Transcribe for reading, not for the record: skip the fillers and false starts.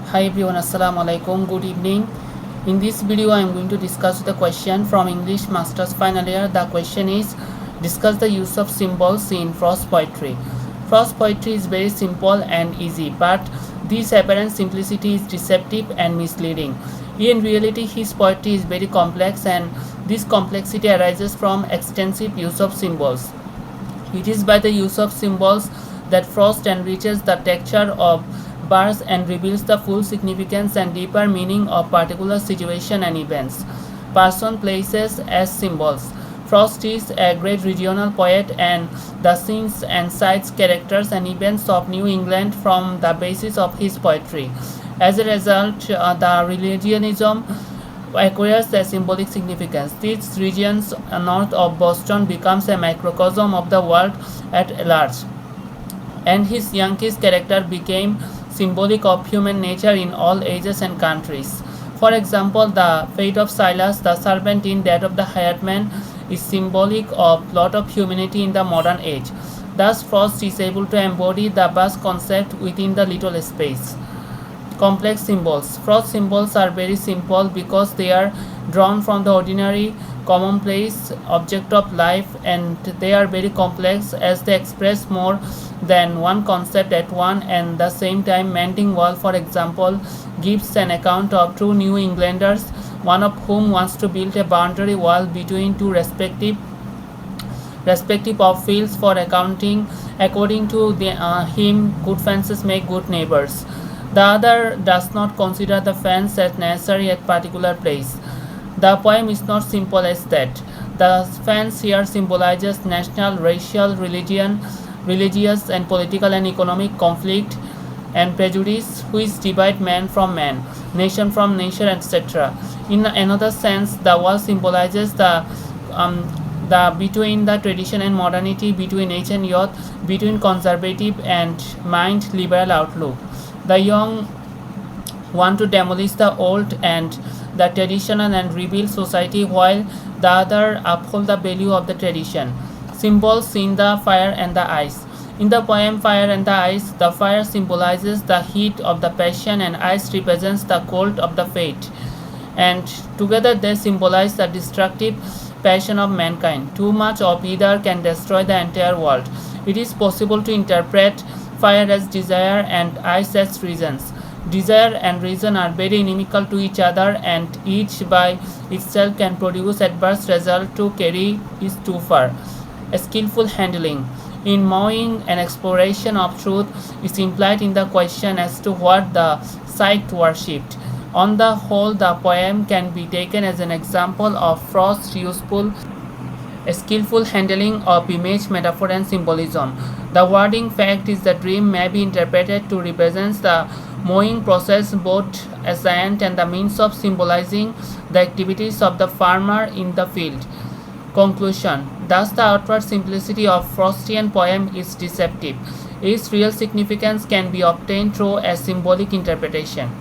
Hi everyone, Assalamu alaikum. Good evening. In this video, I am going to discuss the question from English Masters Final Year. The question is discuss the use of symbols in prose poetry. Prose poetry is very simple and easy, but this apparent simplicity is deceptive and misleading. In reality, his poetry is very complex, and this complexity arises from extensive use of symbols. It is by the use of symbols that Frost enriches the texture of bars and reveals the full significance and deeper meaning of particular situation and events. Person places as symbols. Frost is a great regional poet, and the scenes and sites, characters, and events of New England form the basis of his poetry. As a result, the religionism acquires a symbolic significance. These regions north of Boston becomes a microcosm of the world at large, and his Yankees character became symbolic of human nature in all ages and countries. For example, the fate of Silas, the servant, in that of the hired man, is symbolic of lot of humanity in the modern age. Thus, Frost is able to embody the vast concept within the little space. Complex symbols. Frost symbols are very simple because they are drawn from the ordinary, commonplace object of life, and they are very complex as they express more than one concept at one and the same time. Mending Wall, for example, gives an account of two New Englanders, one of whom wants to build a boundary wall between two respective of fields for accounting. According to him, good fences make good neighbors. The other does not consider the fence as necessary at particular place. The poem is not simple as that. The fence here symbolizes national, racial, religious, and political and economic conflict and prejudice which divide man from man, nation from nation, etc. In another sense, the wall symbolizes the between the tradition and modernity, between age and youth, between conservative and mind liberal outlook. The young want to demolish the old and the traditional and rebuild society, while the other uphold the value of the tradition. Symbols in the fire and the ice. In the poem Fire and the Ice, the fire symbolizes the heat of the passion and ice represents the cold of the fate. And together they symbolize the destructive passion of mankind. Too much of either can destroy the entire world. It is possible to interpret fire as desire and ice as reasons. Desire and reason are very inimical to each other, and each by itself can produce adverse result to carry it too far. A skillful handling. In mowing, an exploration of truth is implied in the question as to what the site worshipped. On the whole, the poem can be taken as an example of Frost's useful a skillful handling of image, metaphor, and symbolism. The wording fact is the dream may be interpreted to represent the mowing process both as the end and the means of symbolizing the activities of the farmer in the field. Conclusion. Thus, the outward simplicity of Frostian poem is deceptive. Its real significance can be obtained through a symbolic interpretation.